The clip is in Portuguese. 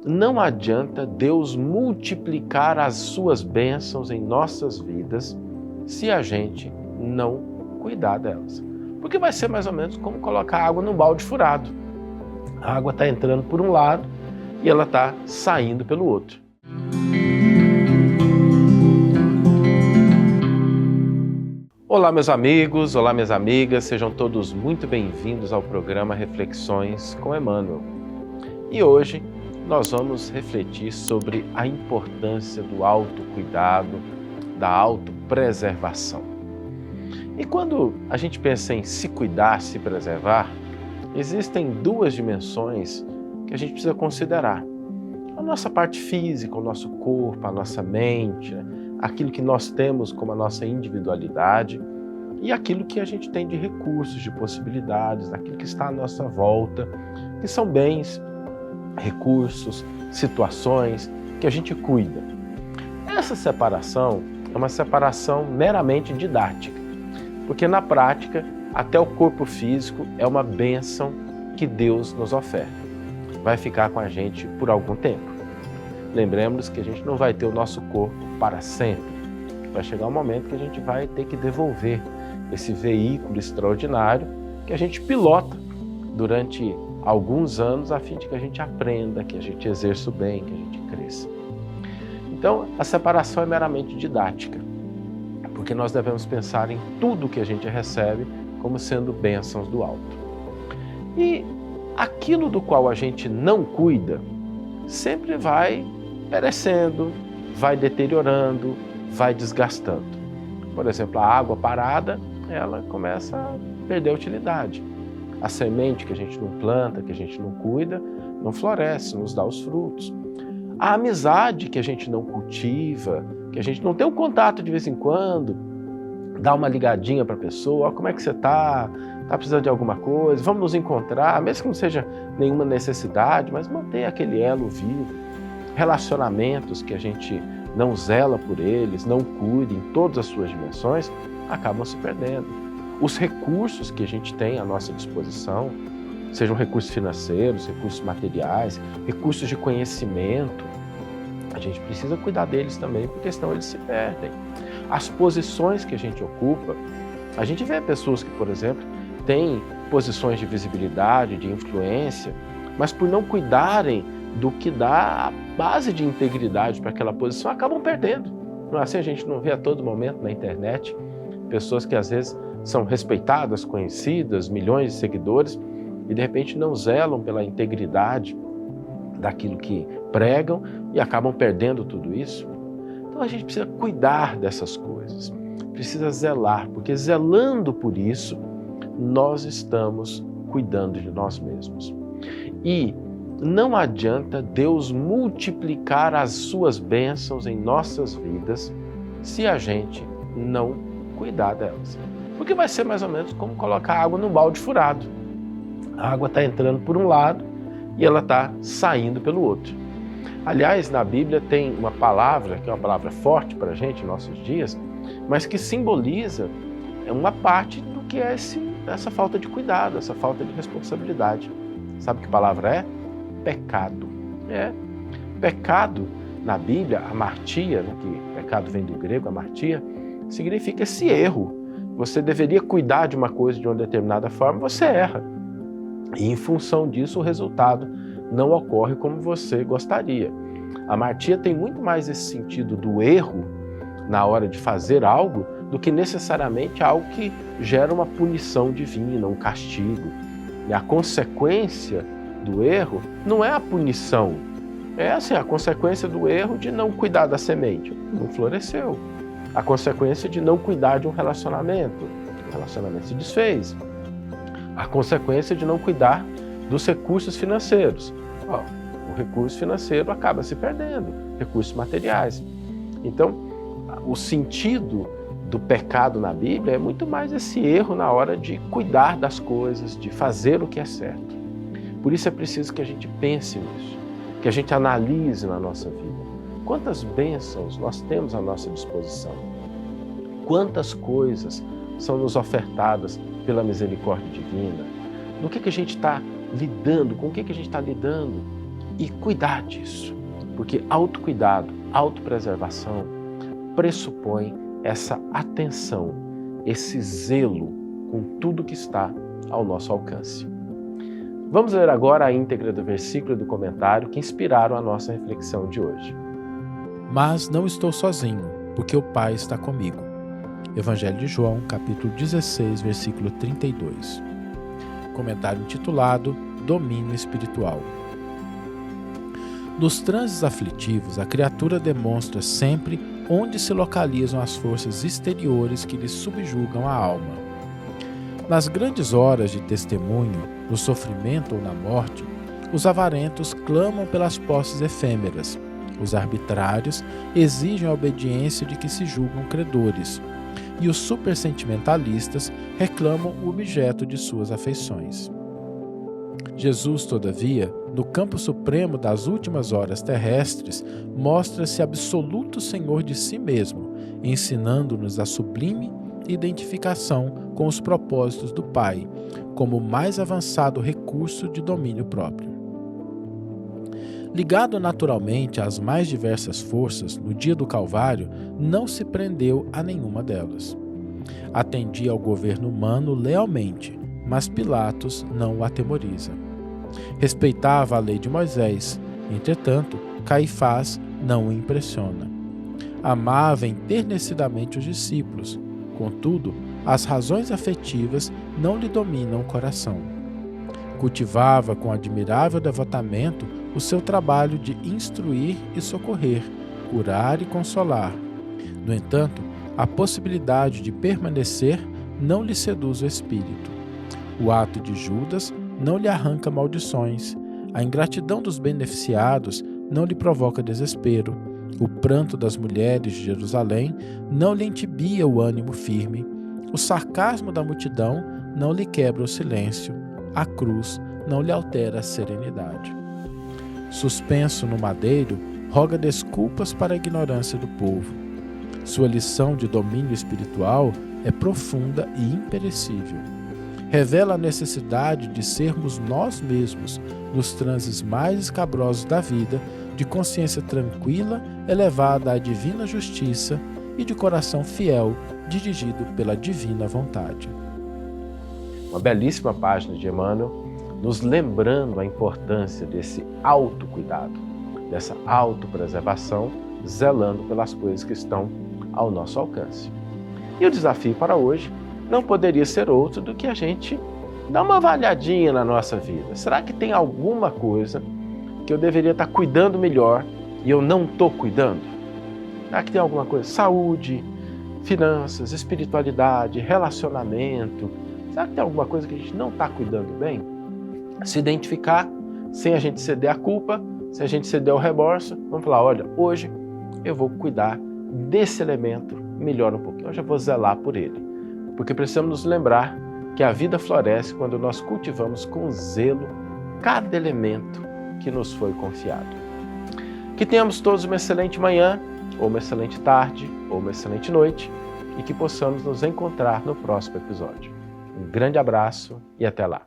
não adianta Deus multiplicar as suas bênçãos em nossas vidas se a gente não cuidar delas. Porque vai ser mais ou menos como colocar água num balde furado. A água está entrando por um lado e ela está saindo pelo outro. Olá meus amigos, olá minhas amigas, sejam todos muito bem-vindos ao programa Reflexões com Emmanuel. E hoje nós vamos refletir sobre a importância do autocuidado, da autopreservação. E quando a gente pensa em se cuidar, se preservar, existem duas dimensões que a gente precisa considerar. A nossa parte física, o nosso corpo, a nossa mente, aquilo que nós temos como a nossa individualidade e aquilo que a gente tem de recursos, de possibilidades, aquilo que está à nossa volta, que são bens, recursos, situações que a gente cuida. Essa separação é uma separação meramente didática, porque na prática até o corpo físico é uma bênção que Deus nos oferta. Vai ficar com a gente por algum tempo. Lembremos que a gente não vai ter o nosso corpo para sempre. Vai chegar um momento que a gente vai ter que devolver esse veículo extraordinário que a gente pilota durante alguns anos a fim de que a gente aprenda, que a gente exerça o bem, que a gente cresça. Então, a separação é meramente didática, porque nós devemos pensar em tudo que a gente recebe como sendo bênçãos do alto. E aquilo do qual a gente não cuida sempre vai perecendo, vai deteriorando, vai desgastando. Por exemplo, a água parada, ela começa a perder a utilidade. A semente que a gente não planta, que a gente não cuida, não floresce, nos dá os frutos. A amizade que a gente não cultiva, que a gente não tem um contato de vez em quando, dá uma ligadinha para a pessoa, como é que você está? Está precisando de alguma coisa? Vamos nos encontrar, mesmo que não seja nenhuma necessidade, mas manter aquele elo vivo. Relacionamentos que a gente não zela por eles, não cuida em todas as suas dimensões, acabam se perdendo. Os recursos que a gente tem à nossa disposição, sejam recursos financeiros, recursos materiais, recursos de conhecimento, a gente precisa cuidar deles também, porque senão eles se perdem. As posições que a gente ocupa, a gente vê pessoas que, por exemplo, têm posições de visibilidade, de influência, mas por não cuidarem do que dá a base de integridade para aquela posição, acabam perdendo. Não é assim? A gente não vê a todo momento na internet pessoas que às vezes são respeitadas, conhecidas, milhões de seguidores e de repente não zelam pela integridade daquilo que pregam e acabam perdendo tudo isso. Então a gente precisa cuidar dessas coisas, precisa zelar, porque zelando por isso, nós estamos cuidando de nós mesmos. E não adianta Deus multiplicar as suas bênçãos em nossas vidas se a gente não cuidar delas. Porque vai ser mais ou menos como colocar água num balde furado. A água está entrando por um lado e ela está saindo pelo outro. Aliás, na Bíblia tem uma palavra, que é uma palavra forte para a gente em nossos dias, mas que simboliza uma parte do que é essa falta de cuidado, essa falta de responsabilidade. Sabe que palavra é? Pecado. Pecado, na Bíblia, amartia, que pecado vem do grego, amartia, significa esse erro. Você deveria cuidar de uma coisa de uma determinada forma, você erra. E em função disso, o resultado não ocorre como você gostaria. A amartia tem muito mais esse sentido do erro na hora de fazer algo do que necessariamente algo que gera uma punição divina, um castigo. E a consequência do erro não é a punição, é assim, a consequência do erro de não cuidar da semente, não floresceu. A consequência de não cuidar de um relacionamento, o relacionamento se desfez. A consequência de não cuidar dos recursos financeiros. O recurso financeiro acaba se perdendo, recursos materiais. Então, o sentido do pecado na Bíblia é muito mais esse erro na hora de cuidar das coisas, de fazer o que é certo. Por isso é preciso que a gente pense nisso, que a gente analise na nossa vida. Quantas bênçãos nós temos à nossa disposição? Quantas coisas são nos ofertadas pela misericórdia divina? Do que a gente está lidando? Com o que a gente está lidando? e cuidar disso. Porque autocuidado, autopreservação pressupõe essa atenção, esse zelo com tudo que está ao nosso alcance. Vamos ler agora a íntegra do versículo e do comentário que inspiraram a nossa reflexão de hoje. Mas não estou sozinho, porque o Pai está comigo. Evangelho de João, capítulo 16, versículo 32. Comentário intitulado Domínio Espiritual. Nos transes aflitivos, a criatura demonstra sempre onde se localizam as forças exteriores que lhe subjugam a alma. Nas grandes horas de testemunho, no sofrimento ou na morte, os avarentos clamam pelas posses efêmeras, os arbitrários exigem a obediência de que se julgam credores, e os supersentimentalistas reclamam o objeto de suas afeições. Jesus, todavia, no campo supremo das últimas horas terrestres, mostra-se absoluto Senhor de si mesmo, ensinando-nos a sublime identificação com os propósitos do Pai, como o mais avançado recurso de domínio próprio. Ligado naturalmente às mais diversas forças, no dia do Calvário, não se prendeu a nenhuma delas. Atendia ao governo humano lealmente, mas Pilatos não o atemoriza. Respeitava a lei de Moisés, entretanto, Caifás não o impressiona. Amava enternecidamente os discípulos, contudo, as razões afetivas não lhe dominam o coração. Cultivava com admirável devotamento o seu trabalho de instruir e socorrer, curar e consolar. No entanto, a possibilidade de permanecer não lhe seduz o espírito. O ato de Judas não lhe arranca maldições, a ingratidão dos beneficiados não lhe provoca desespero, o pranto das mulheres de Jerusalém não lhe entibia o ânimo firme, o sarcasmo da multidão não lhe quebra o silêncio, a cruz não lhe altera a serenidade. Suspenso no madeiro, roga desculpas para a ignorância do povo. Sua lição de domínio espiritual é profunda e imperecível. Revela a necessidade de sermos nós mesmos, nos transes mais escabrosos da vida, de consciência tranquila, elevada à divina justiça e de coração fiel, dirigido pela divina vontade. Uma belíssima página de Emmanuel, nos lembrando a importância desse autocuidado, dessa autopreservação, zelando pelas coisas que estão ao nosso alcance. E o desafio para hoje não poderia ser outro do que a gente dar uma avaliadinha na nossa vida. Será que tem alguma coisa que eu deveria estar cuidando melhor e eu não estou cuidando? Será que tem alguma coisa? Saúde, finanças, espiritualidade, relacionamento. Será que tem alguma coisa que a gente não está cuidando bem? Se identificar, sem a gente ceder à culpa, sem a gente ceder ao remorso, vamos falar, olha, hoje eu vou cuidar desse elemento melhor um pouquinho, hoje eu vou zelar por ele. Porque precisamos nos lembrar que a vida floresce quando nós cultivamos com zelo cada elemento que nos foi confiado. Que tenhamos todos uma excelente manhã, ou uma excelente tarde, ou uma excelente noite, e que possamos nos encontrar no próximo episódio. Um grande abraço e até lá.